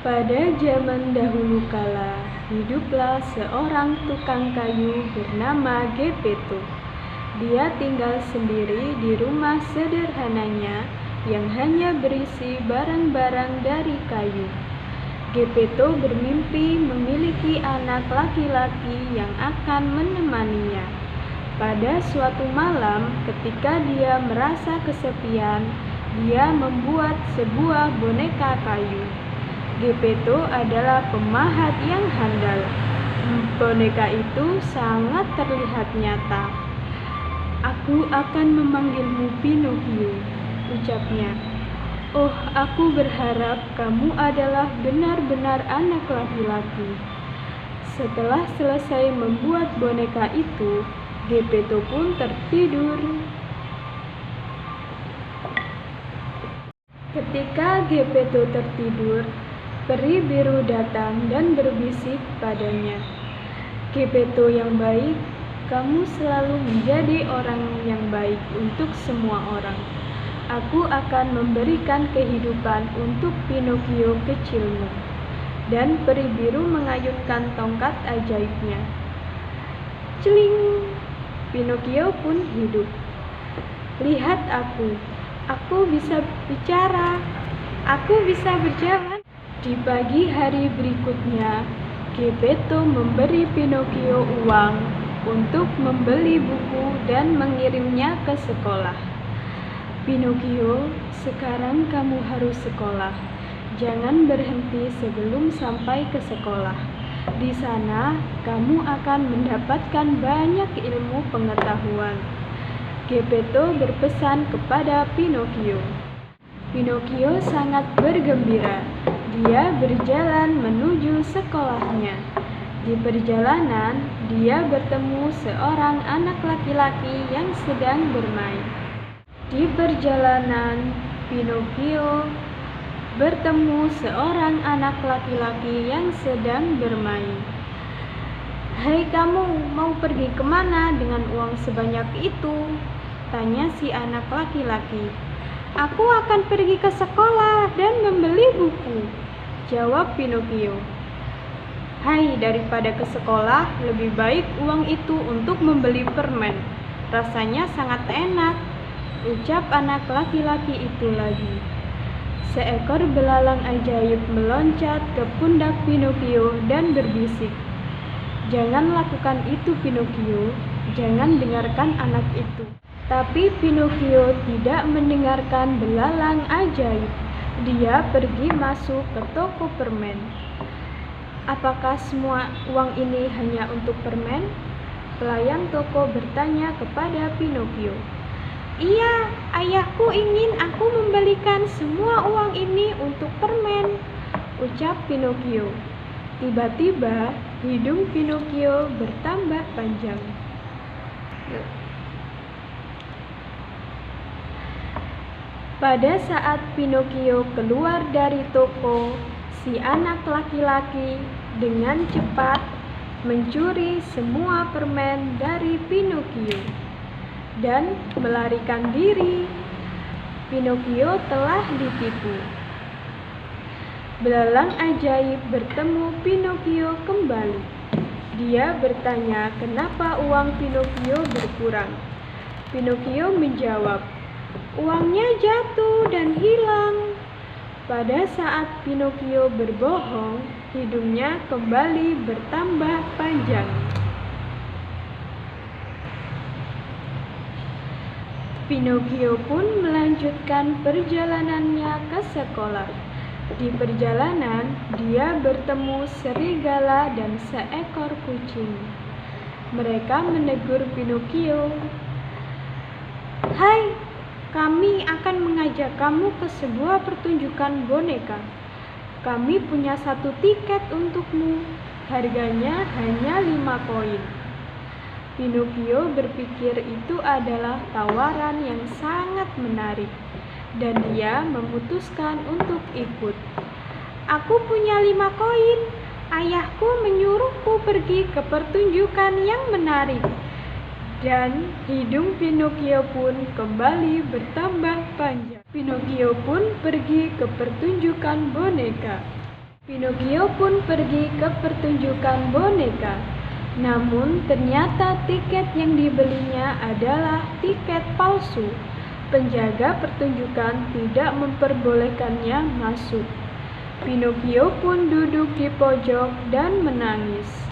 Pada zaman dahulu kala, hiduplah seorang tukang kayu bernama Gepeto. Dia tinggal sendiri di rumah sederhananya yang hanya berisi barang-barang dari kayu. Gepeto bermimpi memiliki anak laki-laki yang akan menemaninya. Pada suatu malam, ketika dia merasa kesepian, dia membuat sebuah boneka kayu. Gepeto adalah pemahat yang handal. Boneka itu sangat terlihat nyata. "Aku akan memanggilmu Pinocchio," ucapnya. "Oh, aku berharap kamu adalah benar-benar anak laki-laki." Setelah selesai membuat boneka itu, Gepeto pun tertidur. Ketika Gepeto tertidur, peri biru datang dan berbisik padanya, "Gepeto yang baik, kamu selalu menjadi orang yang baik untuk semua orang. Aku akan memberikan kehidupan untuk Pinocchio kecilmu." Dan peri biru mengayunkan tongkat ajaibnya. Celing! Pinocchio pun hidup. "Lihat aku bisa bicara, aku bisa berjalan." Di pagi hari berikutnya, Gepeto memberi Pinocchio uang untuk membeli buku dan mengirimnya ke sekolah. "Pinocchio, sekarang kamu harus sekolah. Jangan berhenti sebelum sampai ke sekolah. Di sana, kamu akan mendapatkan banyak ilmu pengetahuan." Gepeto berpesan kepada Pinocchio. Pinocchio sangat bergembira. Dia berjalan menuju sekolahnya. Di perjalanan, dia bertemu seorang anak laki-laki yang sedang bermain. Di perjalanan, Pinocchio bertemu seorang anak laki-laki yang sedang bermain. "Hai kamu, mau pergi kemana dengan uang sebanyak itu?" tanya si anak laki-laki. "Aku akan pergi ke sekolah dan membeli buku," jawab Pinocchio. "Hai, daripada ke sekolah, lebih baik uang itu untuk membeli permen. Rasanya sangat enak," ucap anak laki-laki itu lagi. Seekor belalang ajaib meloncat ke pundak Pinocchio dan berbisik, "Jangan lakukan itu, Pinocchio. Jangan dengarkan anak itu." Tapi Pinocchio tidak mendengarkan belalang ajaib. Dia pergi masuk ke toko permen. "Apakah semua uang ini hanya untuk permen?" pelayan toko bertanya kepada Pinocchio. "Iya, ayahku ingin aku membelikan semua uang ini untuk permen," ucap Pinocchio. Tiba-tiba, hidung Pinocchio bertambah panjang. Pada saat Pinocchio keluar dari toko, si anak laki-laki dengan cepat mencuri semua permen dari Pinocchio dan melarikan diri. Pinocchio telah ditipu. Belalang ajaib bertemu Pinocchio kembali. Dia bertanya kenapa uang Pinocchio berkurang. Pinocchio menjawab, "Uangnya jatuh dan hilang." Pada saat Pinocchio berbohong, hidungnya kembali bertambah panjang. Pinocchio pun melanjutkan perjalanannya ke sekolah. Di perjalanan, dia bertemu serigala dan seekor kucing. Mereka menegur Pinocchio. "Hai, kami akan mengajak kamu ke sebuah pertunjukan boneka. Kami punya 1 tiket untukmu. Harganya hanya 5 koin." Pinocchio berpikir itu adalah tawaran yang sangat menarik, dan dia memutuskan untuk ikut. "Aku punya 5 koin. Ayahku menyuruhku pergi ke pertunjukan yang menarik." Dan hidung Pinocchio pun kembali bertambah panjang. Pinocchio pun pergi ke pertunjukan boneka. Pinocchio pun pergi ke pertunjukan boneka. Namun ternyata tiket yang dibelinya adalah tiket palsu. Penjaga pertunjukan tidak memperbolehkannya masuk. Pinocchio pun duduk di pojok dan menangis.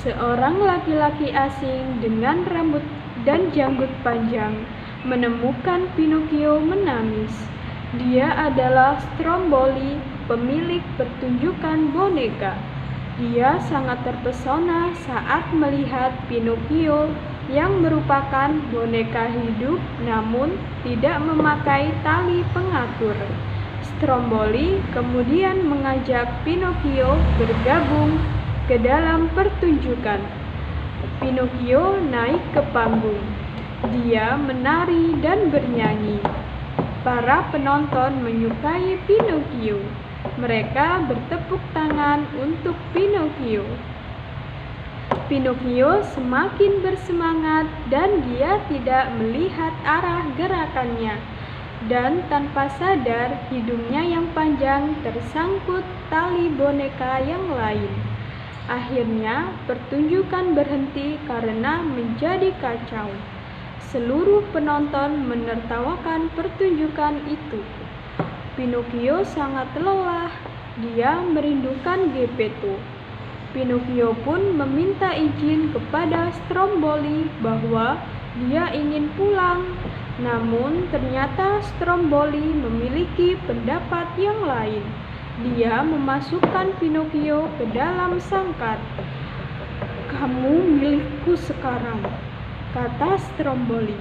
Seorang laki-laki asing dengan rambut dan janggut panjang menemukan Pinocchio menangis. Dia adalah Stromboli, pemilik pertunjukan boneka. Dia sangat terpesona saat melihat Pinocchio yang merupakan boneka hidup namun tidak memakai tali pengatur. Stromboli kemudian mengajak Pinocchio bergabung ke dalam pertunjukan. Pinocchio naik ke panggung. Dia menari dan bernyanyi. Para penonton menyukai Pinocchio. Mereka bertepuk tangan untuk Pinocchio. Pinocchio semakin bersemangat dan dia tidak melihat arah gerakannya. Dan tanpa sadar, hidungnya yang panjang tersangkut tali boneka yang lain. Akhirnya, pertunjukan berhenti karena menjadi kacau. Seluruh penonton menertawakan pertunjukan itu. Pinocchio sangat lelah. Dia merindukan Geppetto. Pinocchio pun meminta izin kepada Stromboli bahwa dia ingin pulang. Namun ternyata Stromboli memiliki pendapat yang lain. Dia memasukkan Pinocchio ke dalam sangkar. "Kamu milikku sekarang," kata Stromboli.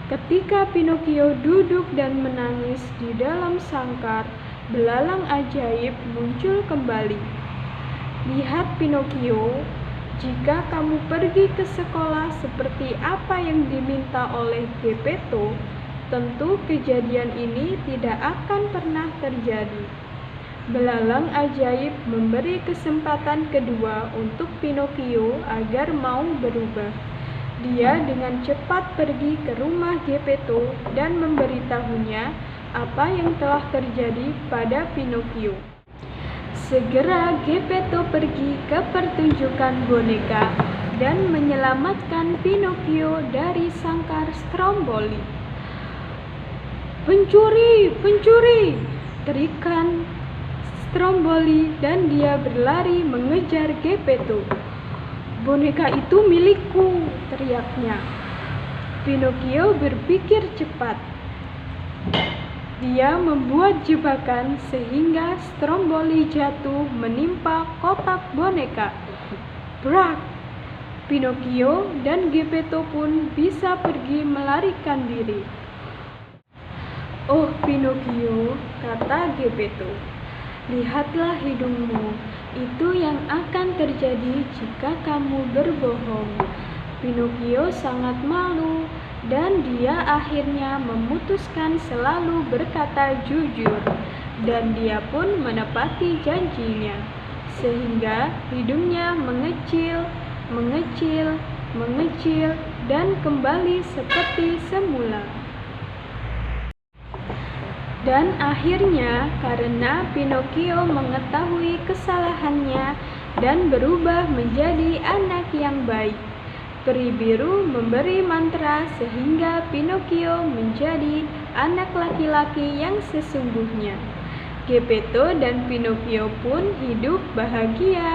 Ketika Pinocchio duduk dan menangis di dalam sangkar, belalang ajaib muncul kembali. "Lihat Pinocchio, jika kamu pergi ke sekolah seperti apa yang diminta oleh Geppetto, tentu kejadian ini tidak akan pernah terjadi." Belalang ajaib memberi kesempatan kedua untuk Pinocchio agar mau berubah. Dia dengan cepat pergi ke rumah Geppetto dan memberitahunya apa yang telah terjadi pada Pinocchio. Segera Geppetto pergi ke pertunjukan boneka dan menyelamatkan Pinocchio dari sangkar Stromboli. "Pencuri, pencuri!" teriakan Stromboli dan dia berlari mengejar Geppetto. "Boneka itu milikku," teriaknya. Pinocchio berpikir cepat. Dia membuat jebakan sehingga Stromboli jatuh menimpa kotak boneka. Brak! Pinocchio dan Geppetto pun bisa pergi melarikan diri. "Oh Pinocchio," kata Geppetto, "lihatlah hidungmu. Itu yang akan terjadi jika kamu berbohong." Pinocchio sangat malu dan dia akhirnya memutuskan selalu berkata jujur, dan dia pun menepati janjinya. Sehingga hidungnya mengecil, mengecil, mengecil dan kembali seperti semula. Dan akhirnya karena Pinocchio mengetahui kesalahannya dan berubah menjadi anak yang baik, peri biru memberi mantra sehingga Pinocchio menjadi anak laki-laki yang sesungguhnya. Geppetto dan Pinocchio pun hidup bahagia.